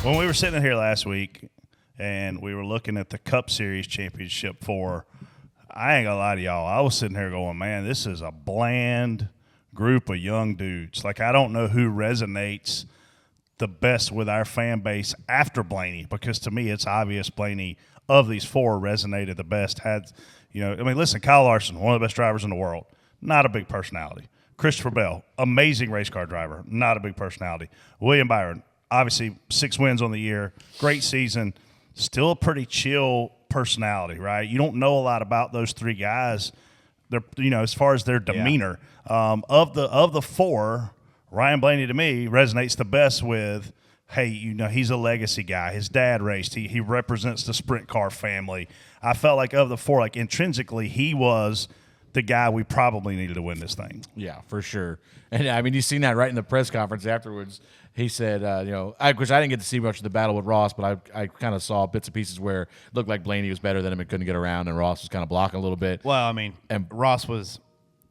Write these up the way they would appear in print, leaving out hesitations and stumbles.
When we were sitting here last week and we were looking at the Cup Series Championship I ain't gonna lie to y'all, I was sitting here going, man, this is a bland group of young dudes. Like, I don't know who resonates the best with our fan base after Blaney, because to me it's obvious Blaney of these four resonated the best. Listen, Kyle Larson, one of the best drivers in the world, not a big personality. Christopher Bell, amazing race car driver, not a big personality. William Byron, obviously 6 wins on the year, great season, still a pretty chill personality, right? You don't know a lot about those three guys. They're, as far as their demeanor. Yeah. Of the four, Ryan Blaney to me resonates the best with, hey, he's a legacy guy. His dad raced. He represents the sprint car family. I felt like of the four, like intrinsically, he was the guy we probably needed to win this thing. Yeah, for sure. And I mean, you've seen that right in the press conference afterwards. He said, which I didn't get to see much of the battle with Ross, but I kind of saw bits and pieces where it looked like Blaney was better than him and couldn't get around, and Ross was kind of blocking a little bit. Well, I mean, and Ross was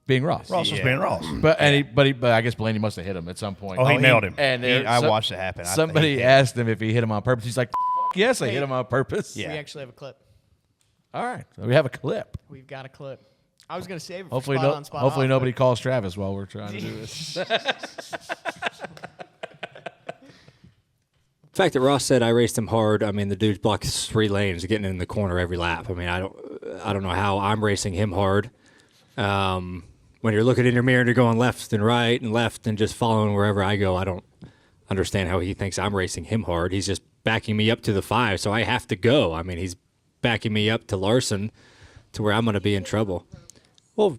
being Ross. Ross was being Ross. But I guess Blaney must have hit him at some point. Oh, he nailed him. And I watched it happen. Somebody asked him if he hit him on purpose. He's like, yes, I hit him on purpose. Yeah. We actually have a clip. All right. So we have a clip. We've got a clip. I was going to save it hopefully for spot on, hopefully nobody calls Travis while we're trying to do this. The fact that Ross said I raced him hard, I mean, the dude's blocked 3 lanes, getting in the corner every lap. I mean, I don't know how I'm racing him hard. When you're looking in your mirror and you're going left and right and left and just following wherever I go, I don't understand how he thinks I'm racing him hard. He's just backing me up to the 5, so I have to go. I mean, he's backing me up to Larson to where I'm going to be in trouble. Well,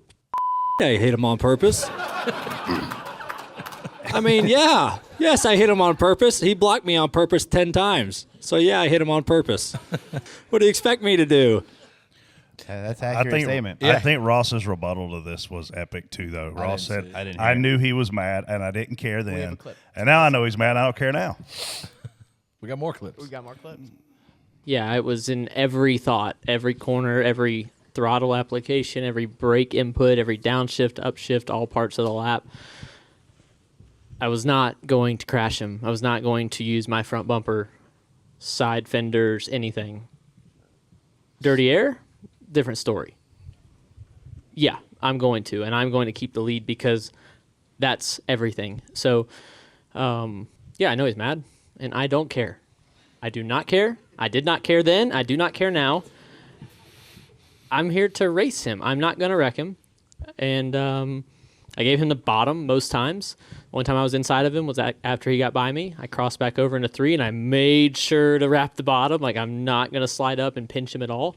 I hit him on purpose. I mean, yeah. Yes, I hit him on purpose. He blocked me on purpose 10 times. So, yeah, I hit him on purpose. What do you expect me to do? That's an accurate statement. I think Ross's rebuttal to this was epic, too, though. Ross said, I knew he was mad, and I didn't care then. And now I know he's mad, and I don't care now. We got more clips. We got more clips. Yeah, it was in every thought, every corner, every throttle application, every brake input, every downshift, upshift, all parts of the lap. I was not going to crash him. I was not going to use my front bumper, side fenders, anything. Dirty air, different story. Yeah, I'm going to, and I'm going to keep the lead because that's everything. So, yeah, I know he's mad, and I don't care. I do not care. I did not care then. I do not care now. I'm here to race him. I'm not going to wreck him. And I gave him the bottom most times. One time I was inside of him was after he got by me. I crossed back over into 3, and I made sure to wrap the bottom. Like, I'm not going to slide up and pinch him at all.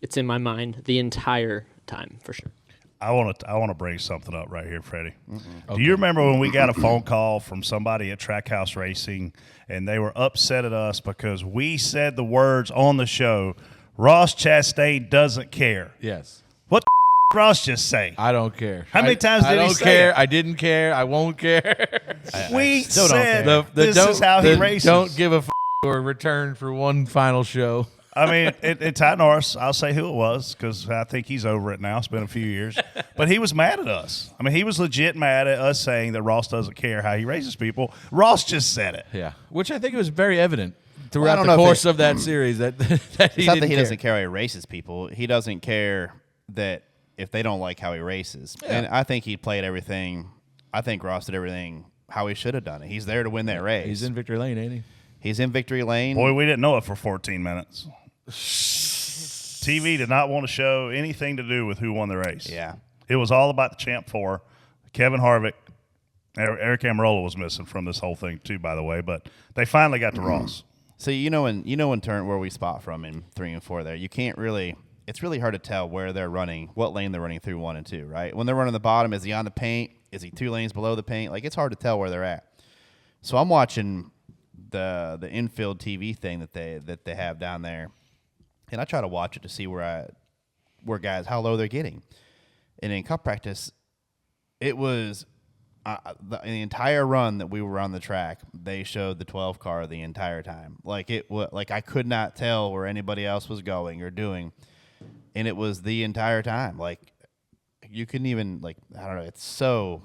It's in my mind the entire time, for sure. I want to bring something up right here, Freddie. Okay. Do you remember when we got a phone call from somebody at Trackhouse Racing, and they were upset at us because we said the words on the show, Ross Chastain doesn't care? Yes. What the Ross just say? I don't care. How many times did he say care. it? I didn't care. I won't care. We said this is how he races. Don't give a or return for one final show. I mean, it's Ty Norris. I'll say who it was because I think he's over it now. It's been a few years. But he was mad at us. I mean, he was legit mad at us saying that Ross doesn't care how he races people. Ross just said it. Yeah, which I think was very evident throughout the course of that series that he doesn't care how he races people. He doesn't care that if they don't like how he races. Yeah. And I think he played everything. I think Ross did everything how he should have done it. He's there to win that race. He's in victory lane, ain't he? He's in victory lane. Boy, we didn't know it for 14 minutes. TV did not want to show anything to do with who won the race. Yeah. It was all about the Champ 4. Kevin Harvick. Eric Amarola was missing from this whole thing too, by the way, but they finally got to Ross. So in turn where we spot from in 3 and 4 there, you can't really – it's really hard to tell where they're running, what lane they're running through 1 and 2, right? When they're running the bottom, is he on the paint? Is he 2 lanes below the paint? Like, it's hard to tell where they're at. So I'm watching the infield TV thing that they have down there, and I try to watch it to see where guys, how low they're getting. And in cup practice, it was the entire run that we were on the track, they showed the 12 car the entire time. Like I could not tell where anybody else was going or doing, and it was the entire time. Like you couldn't even I don't know. It's so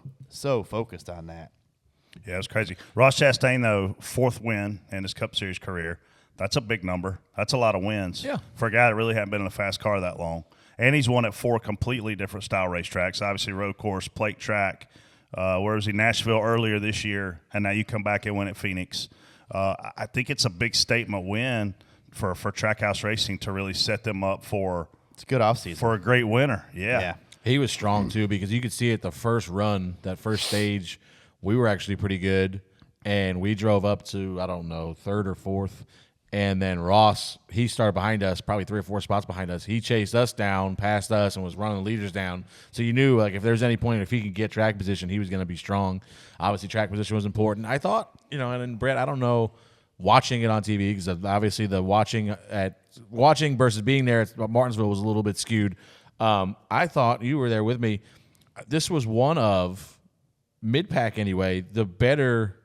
focused on that. Yeah, it was crazy. Ross Chastain, though, 4th win in his Cup Series career. That's a big number. That's a lot of wins for a guy that really hadn't been in a fast car that long. And he's won at 4 completely different style racetracks. Obviously, road course, plate track. Where was he? Nashville earlier this year, and now you come back and win at Phoenix. I think it's a big statement win for Trackhouse Racing to really set them up for it's a good offseason for a great winner. Yeah. He was strong too because you could see at the first run, that first stage, we were actually pretty good, and we drove up to 3rd or 4th. And then Ross, he started behind us, probably 3 or 4 spots behind us. He chased us down, passed us, and was running the leaders down. So you knew, like, if there's any point, if he could get track position, he was going to be strong. Obviously, track position was important. I thought, and then Brett, I don't know, watching it on TV, because obviously the watching versus being there at Martinsville was a little bit skewed. I thought, you were there with me, this was one of, mid-pack anyway, the better.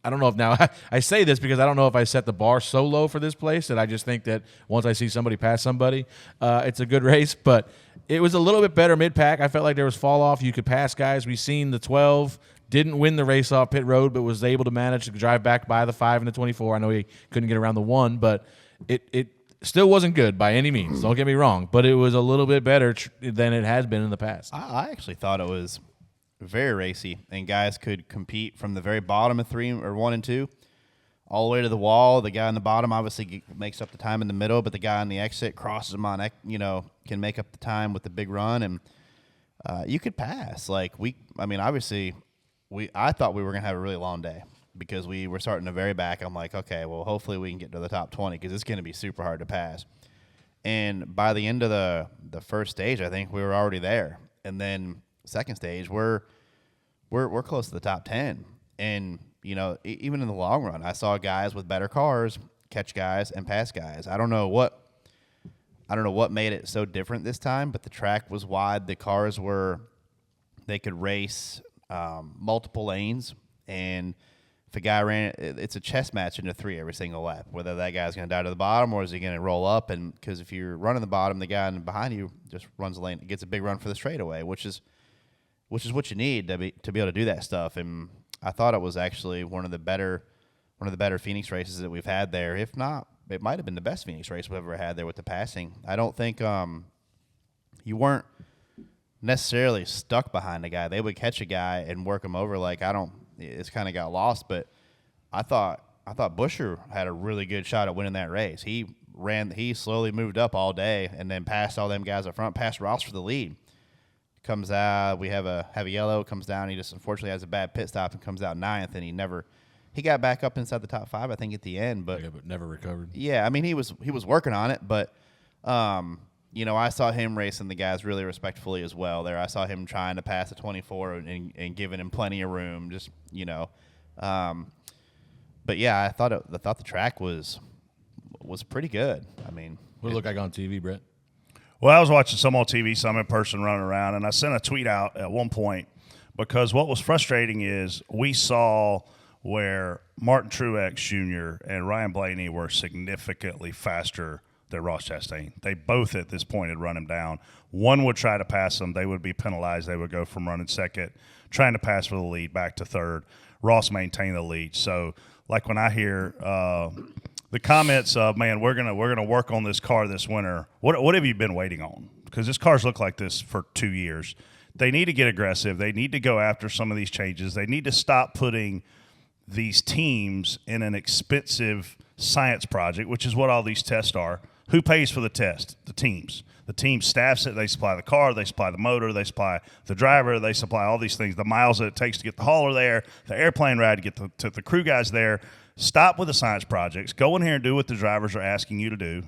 I don't know if now I say this because I don't know if I set the bar so low for this place that I just think that once I see somebody pass somebody, it's a good race. But it was a little bit better mid-pack. I felt like there was fall off. You could pass guys. We seen the 12 didn't win the race off pit road, but was able to manage to drive back by the 5 and the 24. I know he couldn't get around the 1, but it still wasn't good by any means. Don't get me wrong, but it was a little bit better than it has been in the past. I actually thought it was very racy, and guys could compete from the very bottom of 3 or 1 and 2 all the way to the wall. The guy on the bottom obviously makes up the time in the middle, but the guy on the exit crosses him on, can make up the time with the big run, and you could pass. Obviously, I thought we were going to have a really long day because we were starting the very back. I'm like, okay, well, hopefully we can get to the top 20 because it's going to be super hard to pass. And by the end of the first stage, I think we were already there. And then second stage, we're close to the top 10. And, even in the long run, I saw guys with better cars catch guys and pass guys. I don't know what made it so different this time, but the track was wide. The cars they could race multiple lanes, and if a guy ran, it's a chess match into 3 every single lap, whether that guy's going to die to the bottom or is he going to roll up. And because if you're running the bottom, the guy behind you just runs the lane, gets a big run for the straightaway, which is what you need to be able to do that stuff. And I thought it was actually one of the better Phoenix races that we've had there. If not, it might have been the best Phoenix race we've ever had there with the passing. I don't think you weren't necessarily stuck behind a guy. They would catch a guy and work him over. It's kind of got lost, but I thought Buscher had a really good shot at winning that race. He slowly moved up all day and then passed all them guys up front, passed Ross for the lead. Comes out, we have a yellow, comes down. He just unfortunately has a bad pit stop and comes out 9th, and he got back up inside the top 5, I think, at the end, but never recovered. Yeah, I mean, he was working on it, but I saw him racing the guys really respectfully as well there. I saw him trying to pass a 24 and giving him plenty of room, but yeah, I thought the track was pretty good. I mean, what did it look like on TV, Brett? Well, I was watching some on TV, some in person running around, and I sent a tweet out at one point because what was frustrating is we saw where Martin Truex Jr. and Ryan Blaney were significantly faster than Ross Chastain. They both at this point had run him down. One would try to pass him. They would be penalized. They would go from running second, trying to pass for the lead, back to third. Ross maintained the lead. So, like when I hear the comments of, man, we're gonna work on this car this winter. What have you been waiting on? Because this car's looked like this for 2 years. They need to get aggressive. They need to go after some of these changes. They need to stop putting these teams in an expensive science project, which is what all these tests are. Who pays for the test? The teams. The team staffs it. They supply the car. They supply the motor. They supply the driver. They supply all these things, the miles that it takes to get the hauler there, the airplane ride to get the crew guys there. Stop with the science projects. Go in here and do what the drivers are asking you to do.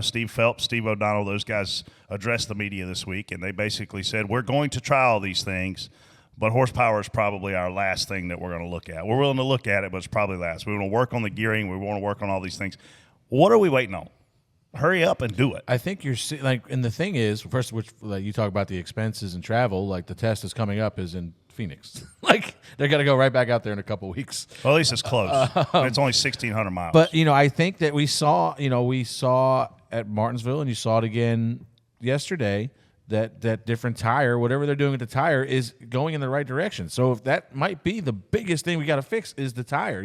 Steve Phelps, Steve O'Donnell, those guys addressed the media this week, and they basically said, we're going to try all these things, but horsepower is probably our last thing that we're going to look at. We're willing to look at it, but it's probably last. We want to work on the gearing. We want to work on all these things. What are we waiting on? Hurry up and do it. I think and the thing is, first, you talk about the expenses and travel, the test is coming up is in Phoenix. They're going to go right back out there in a couple weeks. Well, at least it's close. It's only 1,600 miles. But, I think that we saw at Martinsville, and you saw it again yesterday, that different tire, whatever they're doing with the tire, is going in the right direction. So if that might be the biggest thing we got to fix is the tire.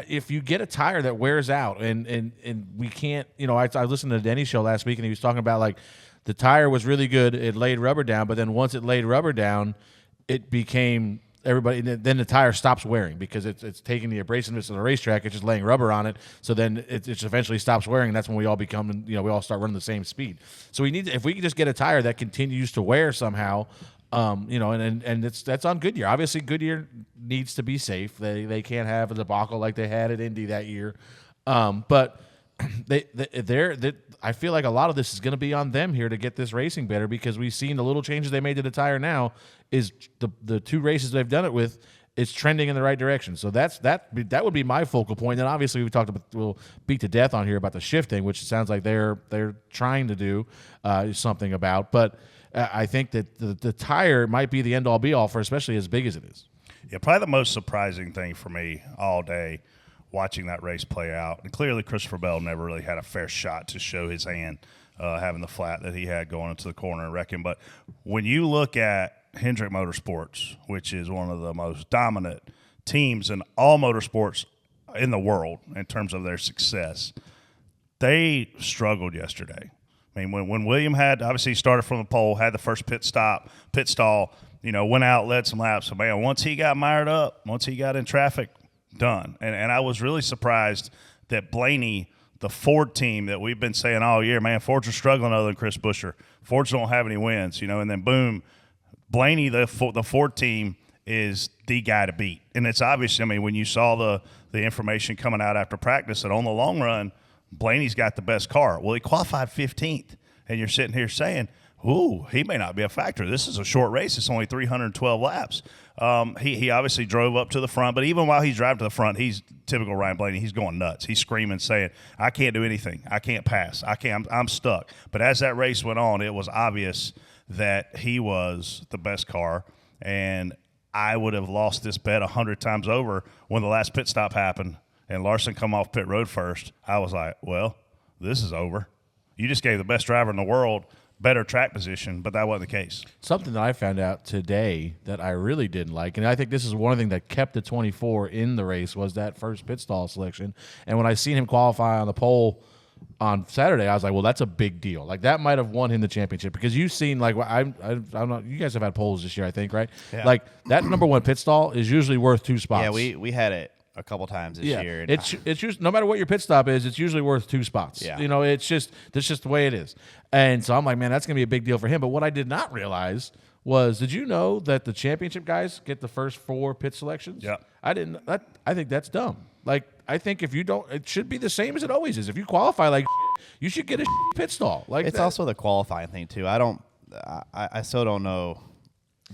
If you get a tire that wears out and we can't, I listened to the Denny show last week and he was talking about like the tire was really good. It laid rubber down, but then once it laid rubber down, it became everybody. Then the tire stops wearing because it's taking the abrasiveness of the racetrack. It's just laying rubber on it. So then it just eventually stops wearing. And that's when we all become, we all start running the same speed. So if we can just get a tire that continues to wear somehow, and that's on Goodyear. Obviously, Goodyear needs to be safe. They can't have a debacle like they had at Indy that year. But I feel like a lot of this is going to be on them here to get this racing better because we've seen the little changes they made to the tire now is the 2 races they've done it with, it's trending in the right direction. So that would be my focal point. And obviously we'll beat to death on here about the shifting, which it sounds like they're trying to do something about. But I think that the tire might be the end all be all for especially as big as it is. Yeah, probably the most surprising thing for me all day watching that race play out. And clearly Christopher Bell never really had a fair shot to show his hand having the flat that he had going into the corner and wrecking. But when you look at Hendrick Motorsports, which is one of the most dominant teams in all motorsports in the world in terms of their success, they struggled yesterday. I mean, when William obviously he started from the pole, had the first pit stall, went out, led some laps. So, man, once he got mired up, once he got in traffic, done. And I was really surprised that Blaney, the Ford team that we've been saying all year, man, Fords are struggling other than Chris Buescher. Fords don't have any wins, and then boom, Blaney, the Ford team is the guy to beat. And it's obvious, when you saw the information coming out after practice that on the long run, Blaney's got the best car. Well, he qualified 15th, and you're sitting here saying, ooh, he may not be a factor. This is a short race. It's only 312 laps. He obviously drove up to the front, but even while he's driving to the front, he's typical Ryan Blaney. He's going nuts. He's screaming, saying, I can't do anything. I can't pass. I'm stuck. But as that race went on, it was obvious that he was the best car, and I would have lost this bet 100 times over when the last pit stop happened and Larson come off pit road first. I was like, well, this is over. You just gave the best driver in the world better track position, but that wasn't the case. Something that I found out today that I really didn't like, and I think this is one thing that kept the 24 in the race, was that first pit stall selection. And when I seen him qualify on the pole on Saturday, I was like, well, that's a big deal. Like, that might have won him the championship because you've seen, like, I'm not. You guys have had poles this year, I think, right? Yeah. Like, that number 1 pit stall is usually worth 2 spots. Yeah, we had it a couple times this year. It's usually, no matter what your pit stop is, it's usually worth 2 spots. Yeah. That's just the way it is. And so I'm like, man, that's gonna be a big deal for him. But what I did not realize was, did you know that the championship guys get the first 4 pit selections? Yeah. I didn't. I think that's dumb. Like, I think if you don't, it should be the same as it always is. If you qualify like, you should get a pit stall. Like, it's also the qualifying thing too. I still don't know.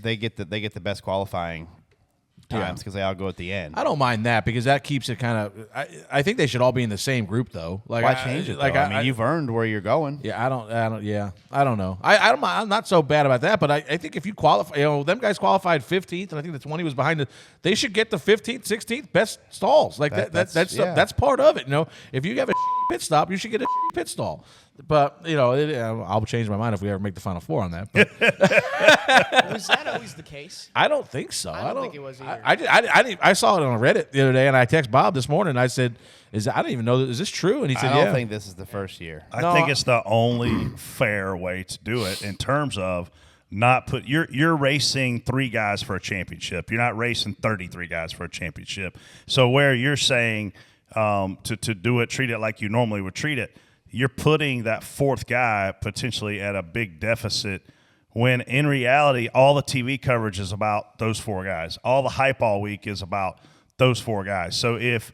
They get the best qualifying times because they all go at the end. I don't mind that because that keeps it kind of. I think they should all be in the same group though. Like, why change it? Like, I mean, you've earned where you're going. Yeah, I don't. Yeah, I don't know. I'm not so bad about that, but I think if you qualify, them guys qualified 15th, and I think the 20 was behind it. They should get the 15th, 16th best stalls. Like that's part of it. If you have a pit stop, you should get a pit stall. But I'll change my mind if we ever make the Final Four on that. But Was that always the case? I don't think so. I don't think it was either. I saw it on Reddit the other day, and I texted Bob this morning. And I said, I don't even know. Is this true? And he said, I don't think this is the first year. I think it's the only fair way to do it in terms of not put you're racing 3 guys for a championship. You're not racing 33 guys for a championship. So where you're saying to do it, treat it like you normally would treat it, you're putting that 4th guy potentially at a big deficit when in reality all the TV coverage is about those 4 guys. All the hype all week is about those 4 guys. So if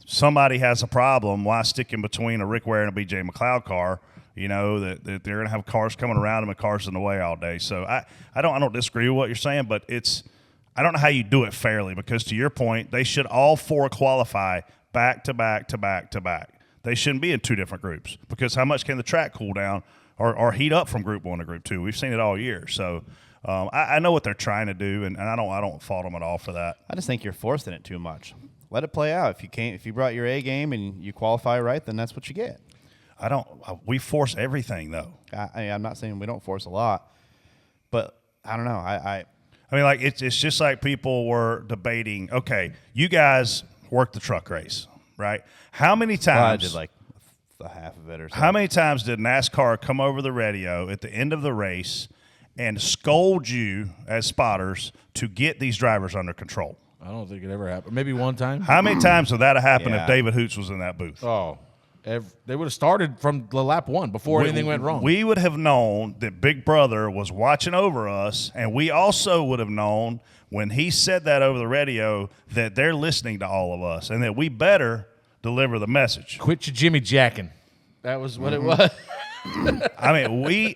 somebody has a problem, why stick in between a Rick Ware and a BJ McLeod car? That they're going to have cars coming around them and cars in the way all day. So I don't disagree with what you're saying, but I don't know how you do it fairly because to your point, they should all 4 qualify back to back to back to back. They shouldn't be in 2 different groups because how much can the track cool down or heat up from Group 1 to Group 2? We've seen it all year. So I know what they're trying to do, and I don't fault them at all for that. I just think you're forcing it too much. Let it play out. If you brought your A game and you qualify right, then that's what you get. We force everything though. I'm not saying we don't force a lot, But I don't know. I mean, like it's just like people were debating. Okay, you guys worked the truck race, right? How many times? Well, I did like a half of it or something. How many times did NASCAR come over the radio at the end of the race and scold you as spotters to get these drivers under control? I don't think it ever happened. Maybe one time. How many times would that have happened Yeah. if David Hoots was in that booth? Oh, they would have started from the lap 1 before anything went wrong. We would have known that Big Brother was watching over us, and we also would have known when he said that over the radio that they're listening to all of us and that we better deliver the message. Quit your Jimmy jacking. That was what it was. I mean, we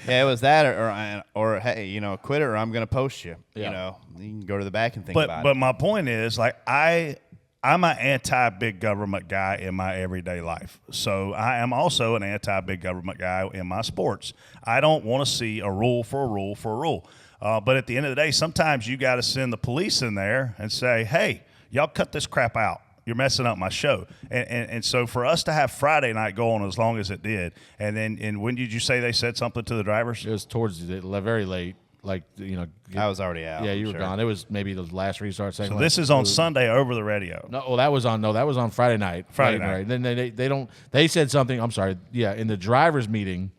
Yeah, it was that, or hey, you know, quit it, or I'm going to post you. Yeah. You know, you can go to the back and think about but it. my point is, like, I'm an anti-big government guy in my everyday life. So I am also an anti-big government guy in my sports. I don't want to see a rule for a rule for a rule. But at the end of the day, sometimes you got to send the police in there and say, hey, y'all cut this crap out. You're messing up my show. And so for us to have Friday night go on as long as it did, and when did you say they said something to the drivers? It was towards the very late. Like, you know. I was already out. Yeah, you were sure. gone. It was maybe the last restart. So this is on Sunday over the radio. No, well, that was on Friday night. Friday Right, night. right. Then they said something. I'm sorry. Yeah, in the drivers' meeting,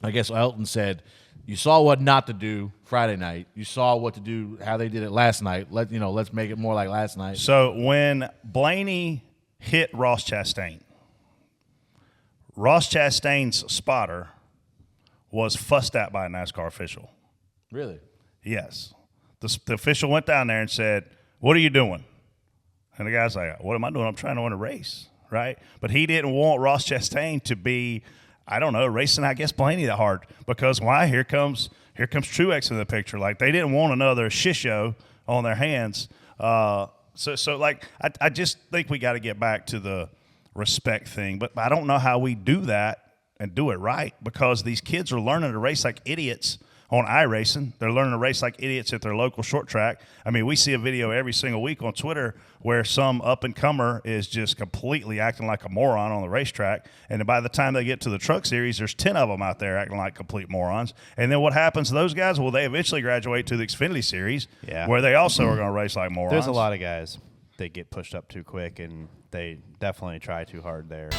I guess Elton said, "You saw what not to do Friday night. You saw what to do. How they did it last night. Let's make it more like last night." So when Blaney hit Ross Chastain's spotter was fussed at by a NASCAR official. Really? Yes. The official went down there and said, what are you doing? And the guy's like, what am I doing? I'm trying to win a race, right? But he didn't want Ross Chastain to be, I don't know, racing, I guess, Blaney that hard. Because why? Here comes Truex in the picture. Like, they didn't want another shisho on their hands. So like, I just think we got to get back to the respect thing. But I don't know how we do that and do it right, because these kids are learning to race like idiots on iRacing. They're learning to race like idiots at their local short track. I mean, we see a video every single week on Twitter where some up-and-comer is just completely acting like a moron on the racetrack, and by the time they get to the truck series, there's 10 of them out there acting like complete morons. And then what happens to those guys? Well, they eventually graduate to the Xfinity Series, where they also are going to race like morons. There's a lot of guys that get pushed up too quick, and they definitely try too hard there.